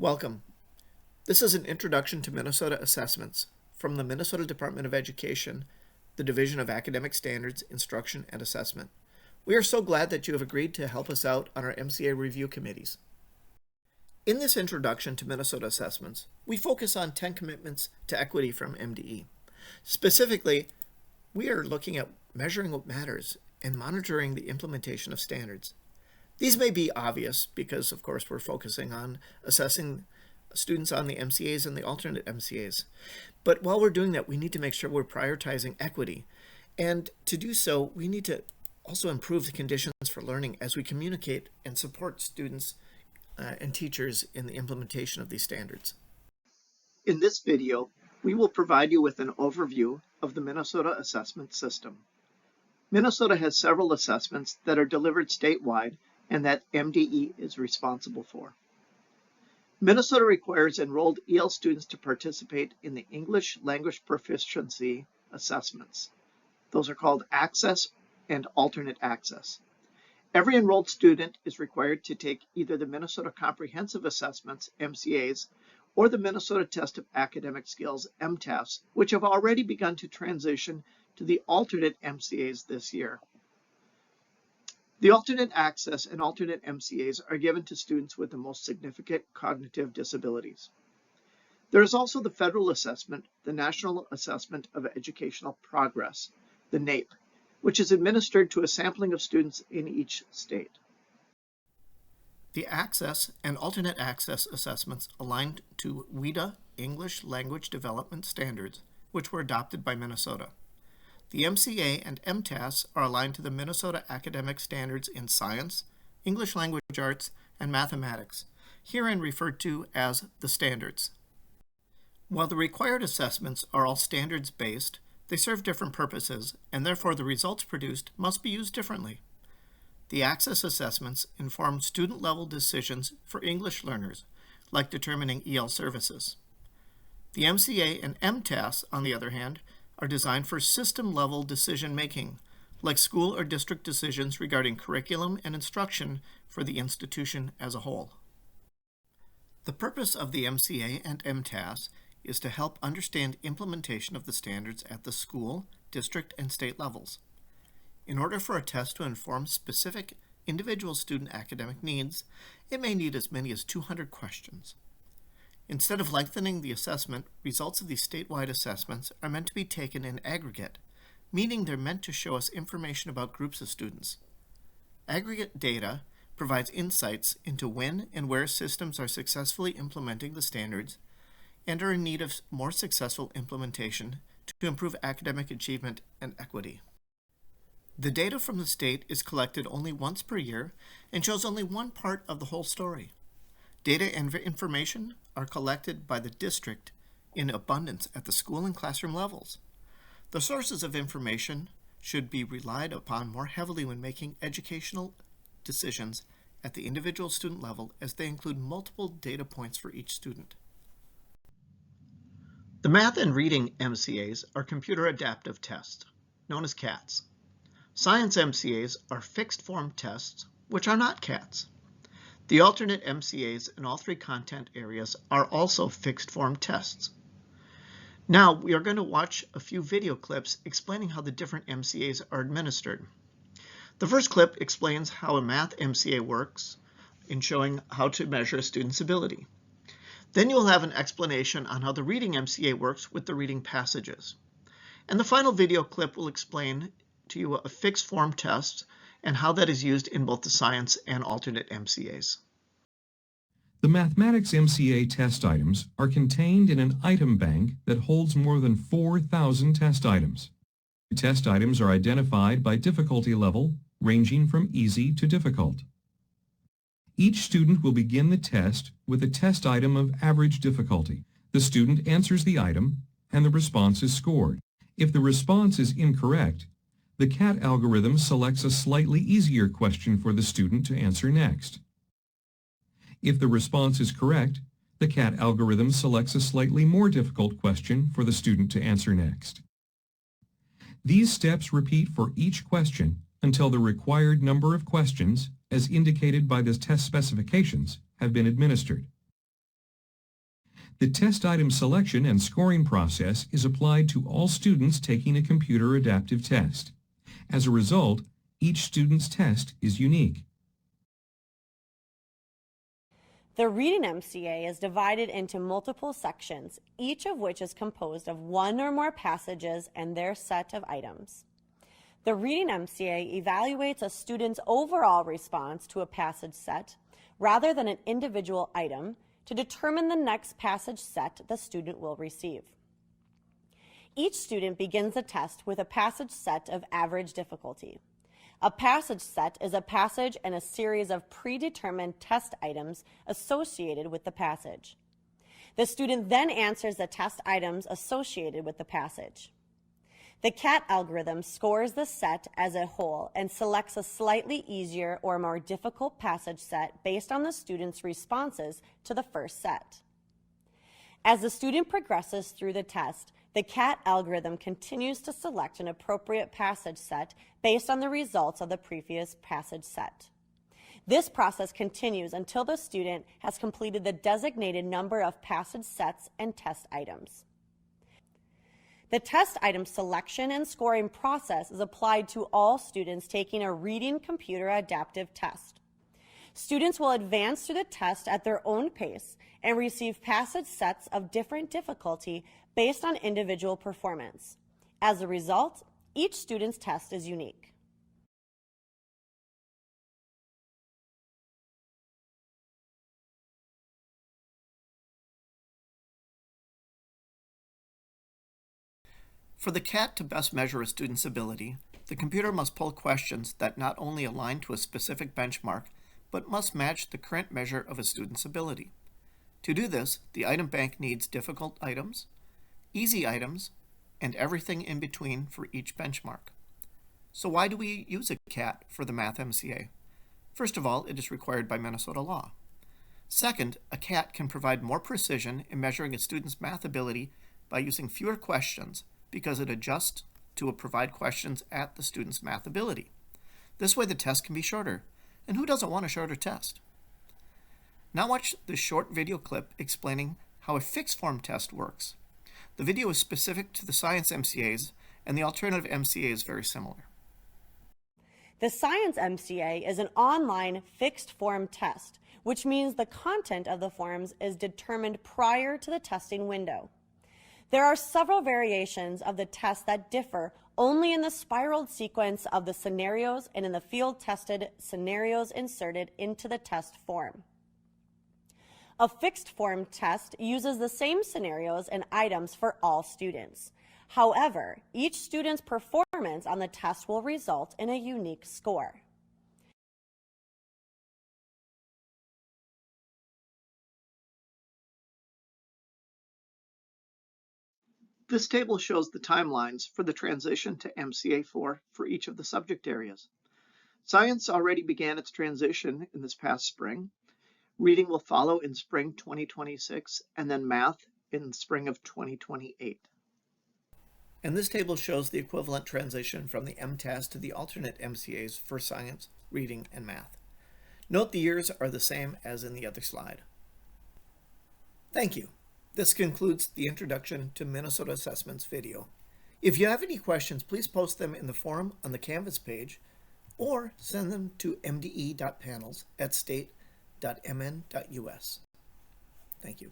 Welcome. This is an introduction to Minnesota assessments from the Minnesota Department of Education, the Division of Academic Standards, Instruction, and Assessment. We are so glad that you have agreed to help us out on our MCA review committees. In this introduction to Minnesota assessments, we focus on 10 commitments to equity from MDE. Specifically, we are looking at measuring what matters and monitoring the implementation of standards. These may be obvious because, of course, we're focusing on assessing students on the MCAs and the alternate MCAs. But while we're doing that, we need to make sure we're prioritizing equity. And to do so, we need to also improve the conditions for learning as we communicate and support students and teachers in the implementation of these standards. In this video, we will provide you with an overview of the Minnesota assessment system. Minnesota has several assessments that are delivered statewide and that MDE is responsible for. Minnesota requires enrolled EL students to participate in the English language proficiency assessments. Those are called Access and Alternate Access. Every enrolled student is required to take either the Minnesota Comprehensive Assessments, MCAs, or the Minnesota Test of Academic Skills, MTAS, which have already begun to transition to the alternate MCAs this year. The alternate access and alternate MCAs are given to students with the most significant cognitive disabilities. There is also the federal assessment, the National Assessment of Educational Progress, the NAEP, which is administered to a sampling of students in each state. The access and alternate access assessments aligned to WIDA English Language Development Standards, which were adopted by Minnesota. The MCA and MTAS are aligned to the Minnesota Academic Standards in Science, English Language Arts, and Mathematics, herein referred to as the standards. While the required assessments are all standards-based, they serve different purposes, and therefore the results produced must be used differently. The access assessments inform student-level decisions for English learners, like determining EL services. The MCA and MTAS, on the other hand, are designed for system-level decision-making, like school or district decisions regarding curriculum and instruction for the institution as a whole. The purpose of the MCA and MTAS is to help understand implementation of the standards at the school, district, and state levels. In order for a test to inform specific individual student academic needs, it may need as many as 200 questions. Instead of lengthening the assessment, results of these statewide assessments are meant to be taken in aggregate, meaning they're meant to show us information about groups of students. Aggregate data provides insights into when and where systems are successfully implementing the standards and are in need of more successful implementation to improve academic achievement and equity. The data from the state is collected only once per year and shows only one part of the whole story. Data and information are collected by the district in abundance at the school and classroom levels. The sources of information should be relied upon more heavily when making educational decisions at the individual student level, as they include multiple data points for each student. The math and reading MCAs are computer adaptive tests, known as CATs. Science MCAs are fixed form tests, which are not CATs. The alternate MCAs in all three content areas are also fixed form tests. Now we are going to watch a few video clips explaining how the different MCAs are administered. The first clip explains how a math MCA works in showing how to measure a student's ability. Then you'll have an explanation on how the reading MCA works with the reading passages. And the final video clip will explain to you a fixed form test and how that is used in both the science and alternate MCAs. The mathematics MCA test items are contained in an item bank that holds more than 4,000 test items. The test items are identified by difficulty level, ranging from easy to difficult. Each student will begin the test with a test item of average difficulty. The student answers the item, and the response is scored. If the response is incorrect, the CAT algorithm selects a slightly easier question for the student to answer next. If the response is correct, the CAT algorithm selects a slightly more difficult question for the student to answer next. These steps repeat for each question until the required number of questions, as indicated by the test specifications, have been administered. The test item selection and scoring process is applied to all students taking a computer adaptive test. As a result, each student's test is unique. The Reading MCA is divided into multiple sections, each of which is composed of one or more passages and their set of items. The Reading MCA evaluates a student's overall response to a passage set rather than an individual item to determine the next passage set the student will receive. Each student begins the test with a passage set of average difficulty. A passage set is a passage and a series of predetermined test items associated with the passage. The student then answers the test items associated with the passage. The CAT algorithm scores the set as a whole and selects a slightly easier or more difficult passage set based on the student's responses to the first set. As the student progresses through the test, the CAT algorithm continues to select an appropriate passage set based on the results of the previous passage set. This process continues until the student has completed the designated number of passage sets and test items. The test item selection and scoring process is applied to all students taking a reading computer adaptive test. Students will advance through the test at their own pace and receive passage sets of different difficulty based on individual performance. As a result, each student's test is unique. For the CAT to best measure a student's ability, the computer must pull questions that not only align to a specific benchmark, but must match the current measure of a student's ability. To do this, the item bank needs difficult items, easy items, and everything in between for each benchmark. So why do we use a CAT for the Math MCA? First of all, it is required by Minnesota law. Second, a CAT can provide more precision in measuring a student's math ability by using fewer questions because it adjusts to provide questions at the student's math ability. This way the test can be shorter. And who doesn't want a shorter test? Now watch this short video clip explaining how a fixed form test works. The video is specific to the science MCAs, and the alternative MCA is very similar. The Science MCA is an online fixed form test, which means the content of the forms is determined prior to the testing window. There are several variations of the test that differ only in the spiraled sequence of the scenarios and in the field-tested scenarios inserted into the test form. A fixed form test uses the same scenarios and items for all students. However, each student's performance on the test will result in a unique score. This table shows the timelines for the transition to MCA4 for each of the subject areas. Science already began its transition in this past spring. Reading will follow in spring 2026, and then math in spring of 2028. And this table shows the equivalent transition from the MTAS to the alternate MCAs for science, reading, and math. Note the years are the same as in the other slide. Thank you. This concludes the Introduction to Minnesota Assessments video. If you have any questions, please post them in the forum on the Canvas page or send them to mde.panels@state.mn.us. Thank you.